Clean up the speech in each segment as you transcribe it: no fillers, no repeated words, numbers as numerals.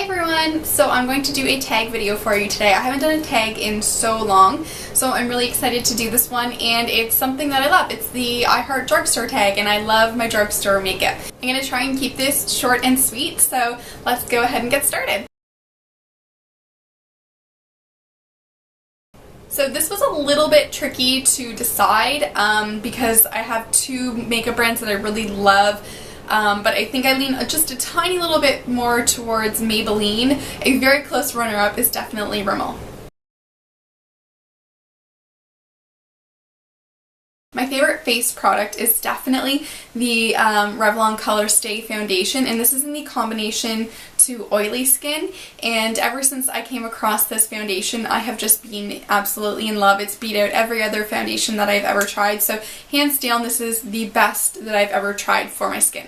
everyone! So I'm going to do a tag video for you today. I haven't done a tag in so long, so I'm really excited to do this one, and it's something that I love. It's the I Heart Drugstore tag, and I love my drugstore makeup. I'm going to try and keep this short and sweet, so let's go ahead and get started. So this was a little bit tricky to decide because I have two makeup brands that I really love. But I think I lean just a tiny little bit more towards Maybelline. A very close runner-up is definitely Rimmel. My favorite face product is definitely the Revlon Color Stay Foundation, and this is in the combination to oily skin, and ever since I came across this foundation I have just been absolutely in love. It's beat out every other foundation that I've ever tried, so hands down this is the best that I've ever tried for my skin.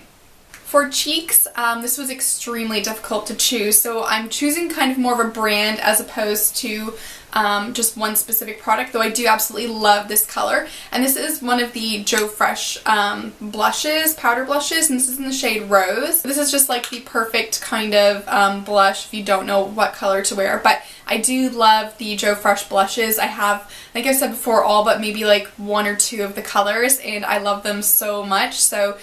For cheeks, this was extremely difficult to choose, so I'm choosing kind of more of a brand as opposed to just one specific product, though I do absolutely love this color. And this is one of the Joe Fresh blushes, powder blushes, and this is in the shade Rose. This is just like the perfect kind of blush if you don't know what color to wear, but I do love the Joe Fresh blushes. I have, like I said before, all but maybe like one or two of the colors, and I love them so much, so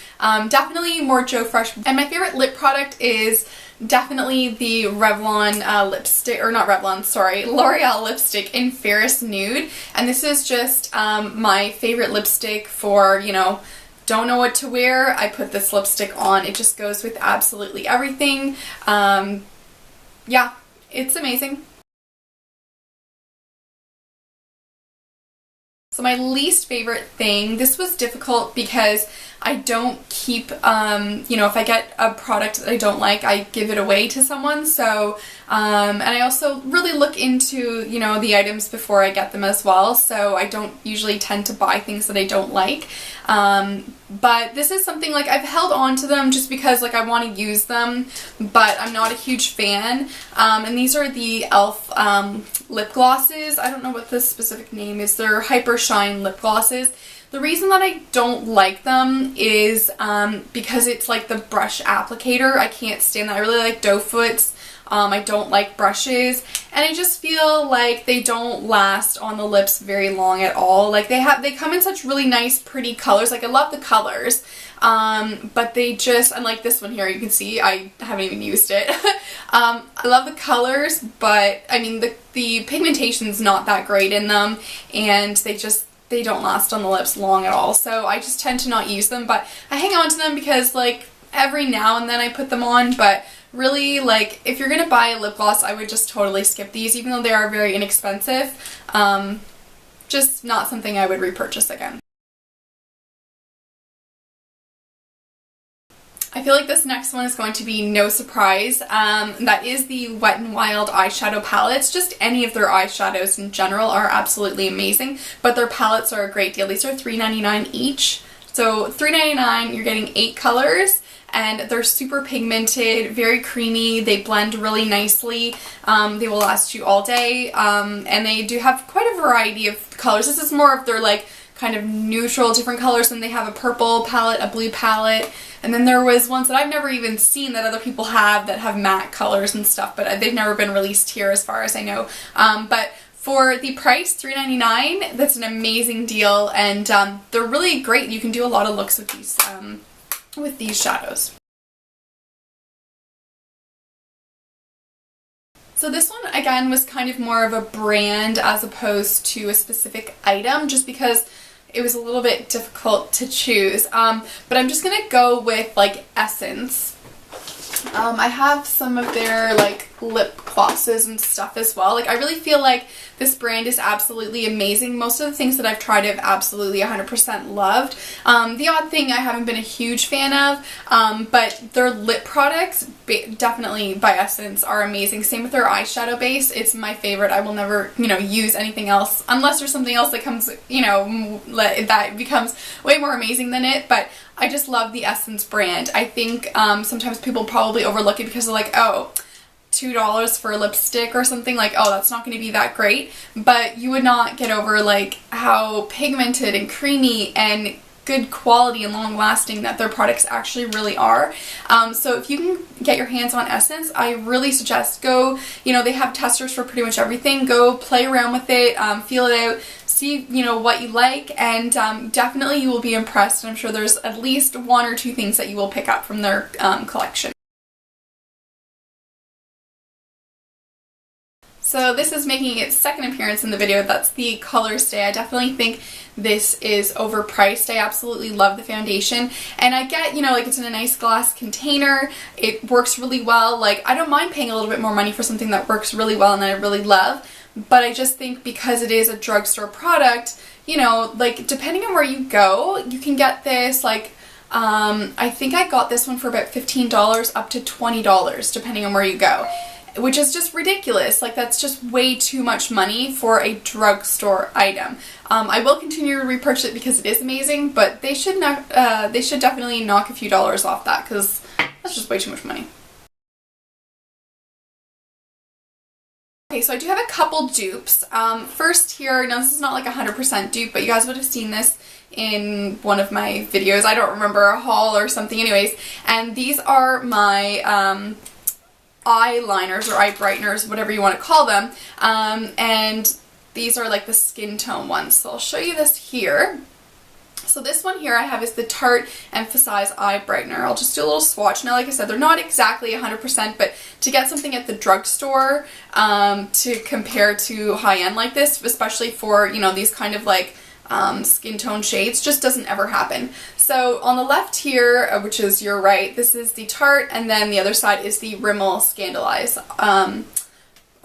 definitely more Joe Fresh. And my favorite lip product is definitely the Revlon lipstick, or not Revlon, sorry, L'Oreal lipstick in Ferris Nude, and this is just my favorite lipstick for, you know, don't know what to wear, I put this lipstick on. It just goes with absolutely everything. Yeah, it's amazing. So my least favorite thing, this was difficult because I don't keep, you know, if I get a product that I don't like, I give it away to someone, so, and I also really look into, you know, the items before I get them as well, so I don't usually tend to buy things that I don't like, but this is something, like, I've held on to them just because, like, I want to use them, but I'm not a huge fan, and these are the e.l.f. Lip glosses. I don't know what the specific name is. They're Hyper Shine lip glosses. The reason that I don't like them is because it's like the brush applicator. I can't stand that. I really like doe foots. I don't like brushes, and I just feel like they don't last on the lips very long at all. Like they come in such really nice pretty colors. Like I love the colors, but they just, unlike this one here, you can see I haven't even used it. I love the colors, but I mean the pigmentation's not that great in them, and they don't last on the lips long at all, so I just tend to not use them, but I hang on to them because, like, every now and then I put them on, but really, like, if you're gonna buy a lip gloss, I would just totally skip these, even though they are very inexpensive. Just not something I would repurchase again. I feel like this next one is going to be no surprise. That is the Wet n Wild eyeshadow palettes. Just any of their eyeshadows in general are absolutely amazing, but their palettes are a great deal. These are $3.99 each. So $3.99, you're getting 8 colors, and they're super pigmented, very creamy, they blend really nicely, they will last you all day, and they do have quite a variety of colors. This is more of their, like, kind of neutral, different colors, and they have a purple palette, a blue palette, and then there was ones that I've never even seen that other people have that have matte colors and stuff, but they've never been released here as far as I know. But for the price, $3.99, that's an amazing deal, and they're really great. You can do a lot of looks with these shadows. So this one, again, was kind of more of a brand as opposed to a specific item, just because it was a little bit difficult to choose. But I'm just gonna go with, like, Essence. I have some of their, like, lip glosses and stuff as well. Like, I really feel like this brand is absolutely amazing. Most of the things that I've tried I've absolutely 100% loved. The odd thing I haven't been a huge fan of, but their lip products, definitely by Essence, are amazing. Same with their eyeshadow base. It's my favorite. I will never, you know, use anything else unless there's something else that comes, you know, that becomes way more amazing than it, but I just love the Essence brand. I think sometimes people probably overlook it because they're like, oh, $2 for a lipstick or something, like, oh, that's not going to be that great, but you would not get over, like, how pigmented and creamy and good quality and long lasting that their products actually really are. So if you can get your hands on Essence, I really suggest go, you know, they have testers for pretty much everything. Go play around with it, feel it out, see, you know, what you like, and definitely you will be impressed. I'm sure there's at least one or two things that you will pick up from their collection. So this is making its second appearance in the video. That's the Color Stay. I definitely think this is overpriced. I absolutely love the foundation, and I get, you know, like it's in a nice glass container. It works really well. Like, I don't mind paying a little bit more money for something that works really well and that I really love, but I just think because it is a drugstore product, you know, like depending on where you go, you can get this like I think I got this one for about $15 up to $20 depending on where you go, which is just ridiculous. Like, that's just way too much money for a drugstore item. I will continue to repurchase it because it is amazing, but they should not. They should definitely knock a few dollars off that, because that's just way too much money. Okay, so I do have a couple dupes. First here, now this is not like 100% dupe, but you guys would have seen this in one of my videos. I don't remember, a haul or something anyways. And these are my eyeliners or eye brighteners, whatever you want to call them. And these are like the skin tone ones. So I'll show you this here. So this one here I have is the Tarte Emphasize Eye Brightener. I'll just do a little swatch. Now, like I said, they're not exactly 100%, but to get something at the drugstore to compare to high-end like this, especially for, you know, these kind of like skin tone shades, just doesn't ever happen. So on the left here, which is your right, this is the Tarte, and then the other side is the Rimmel Scandalize Eye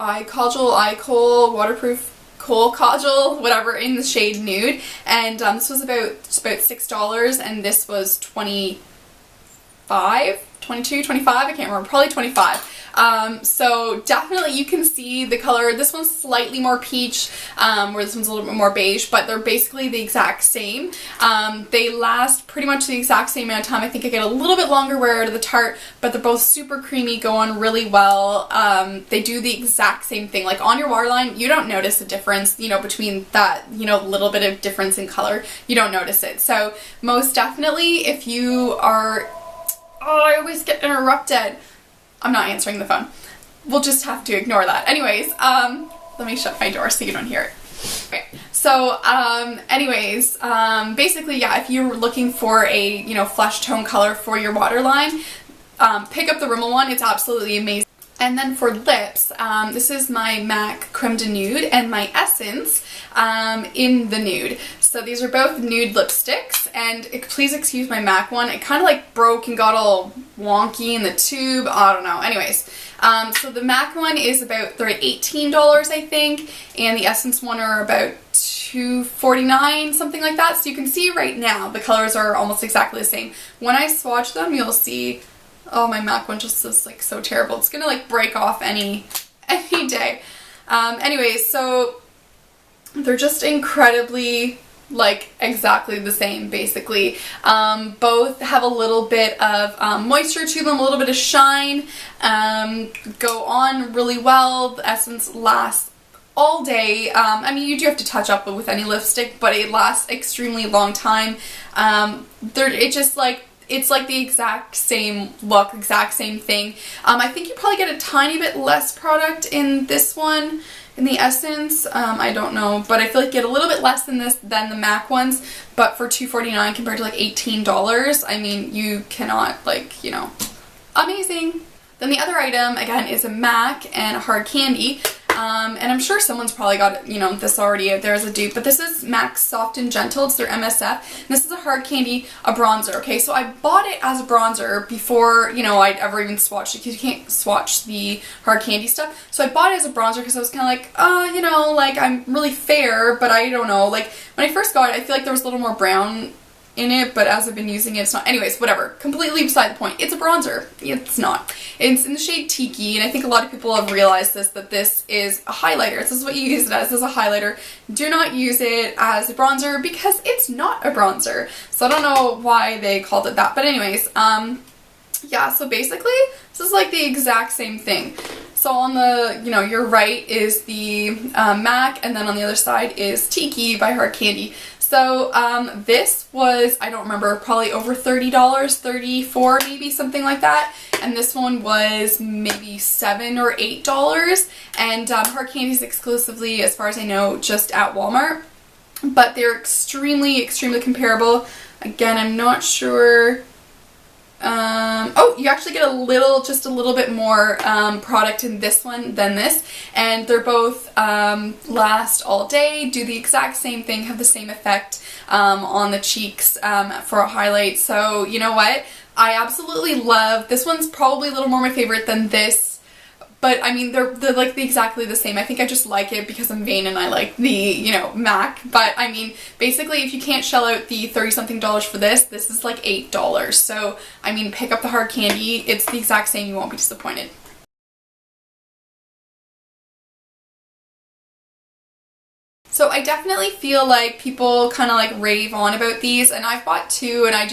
Kajal, Eye Kohl, Waterproof Kohl Kajal, whatever, in the shade Nude. And this was about $6, and this was 25, 22, 25, I can't remember, probably 25. So definitely you can see the color. This one's slightly more peach, where this one's a little bit more beige, but they're basically the exact same. They last pretty much the exact same amount of time. I think I get a little bit longer wear out of the Tarte, but they're both super creamy, go on really well. They do the exact same thing. Like on your waterline, you don't notice a difference, you know, between that, you know, little bit of difference in color. You don't notice it. So most definitely, if you are, oh, I always get interrupted. I'm not answering the phone. We'll just have to ignore that. Anyways, let me shut my door so you don't hear it. Okay. So, basically, yeah, if you're looking for a, you know, flesh tone color for your waterline, pick up the Rimmel one. It's absolutely amazing. And then for lips, this is my MAC Creme de Nude and my Essence in the Nude. So these are both nude lipsticks, and please excuse my MAC one. It kind of like broke and got all wonky in the tube. I don't know. Anyways, so the MAC one is about, they're at $18, I think, and the Essence one are about $2.49, something like that. So you can see right now the colors are almost exactly the same. When I swatch them, you'll see, oh, my MAC one just is like so terrible. It's gonna like break off any day. Anyways, so they're just incredibly like exactly the same, basically. Both have a little bit of moisture to them, a little bit of shine, go on really well. The Essence lasts all day. I mean, you do have to touch up with any lipstick, but it lasts extremely long time. It's like the exact same look, exact same thing. I think you probably get a tiny bit less product in this one, in the Essence. I don't know, but I feel like you get a little bit less than this than the MAC ones, but for $2.49 compared to like $18, I mean, you cannot, like, you know, amazing. Then the other item, again, is a MAC and a hard candy. And I'm sure someone's probably got, you know, this already out there as a dupe, but this is MAC Soft and Gentle. It's their MSF. And this is a hard candy, a bronzer, okay? So I bought it as a bronzer before, you know, I'd ever even swatched it, because you can't swatch the hard candy stuff. So I bought it as a bronzer because I was kind of like, you know, like, I'm really fair, but I don't know. Like, when I first got it, I feel like there was a little more brown in it, but as I've been using it, it's not. Anyways, whatever. Completely beside the point. It's a bronzer. It's not. It's in the shade Tiki, and I think a lot of people have realized this, that this is a highlighter. This is what you use it as a highlighter. Do not use it as a bronzer because it's not a bronzer. So I don't know why they called it that. But anyways, yeah, so basically, this is like the exact same thing. So on the, you know, your right is the MAC, and then on the other side is Tiki by Hard Candy. So this was, I don't remember, probably over $30, $34 maybe, something like that. And this one was maybe $7 or $8. And hard candies exclusively, as far as I know, just at Walmart. But they're extremely, extremely comparable. Again, I'm not sure. Oh, you actually get just a little bit more product in this one than this, and they're both last all day, do the exact same thing, have the same effect on the cheeks for a highlight. So you know what, I absolutely love this one's probably a little more my favorite than this. But I mean, they're like exactly the same. I think I just like it because I'm vain and I like the, you know, MAC. But I mean, basically, if you can't shell out the 30-something dollars for this is like $8. So, I mean, pick up the hard candy. It's the exact same. You won't be disappointed. So I definitely feel like people kind of like rave on about these, and I've bought two, and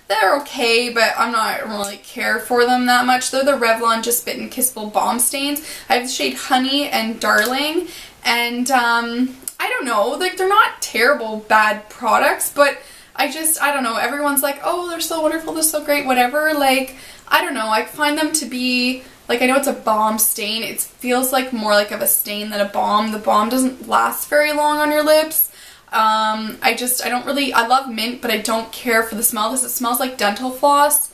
they're okay, but I'm not really care for them that much. They're the Revlon Just Bitten Kissable Balm Stains. I have the shade Honey and Darling, and I don't know, like they're not terrible bad products, but I don't know, everyone's like, oh, they're so wonderful, they're so great, whatever. Like, I don't know, I find them to be, like, I know it's a balm stain, it feels like more like of a stain than a balm. The balm doesn't last very long on your lips. I love mint, but I don't care for the smell. It smells like dental floss,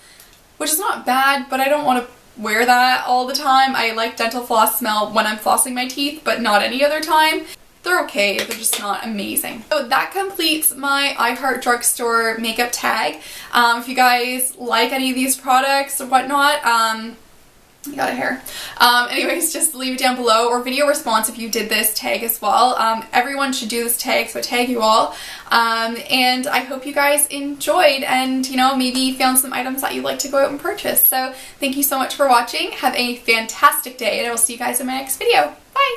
which is not bad, but I don't want to wear that all the time. I like dental floss smell when I'm flossing my teeth, but not any other time. They're okay, they're just not amazing. So that completes my I Heart Drugstore makeup tag. If you guys like any of these products or whatnot, you got a hair. Anyways, just leave it down below, or video response if you did this tag as well. Everyone should do this tag, so I tag you all. And I hope you guys enjoyed and, you know, maybe found some items that you'd like to go out and purchase. So thank you so much for watching. Have a fantastic day, and I will see you guys in my next video. Bye!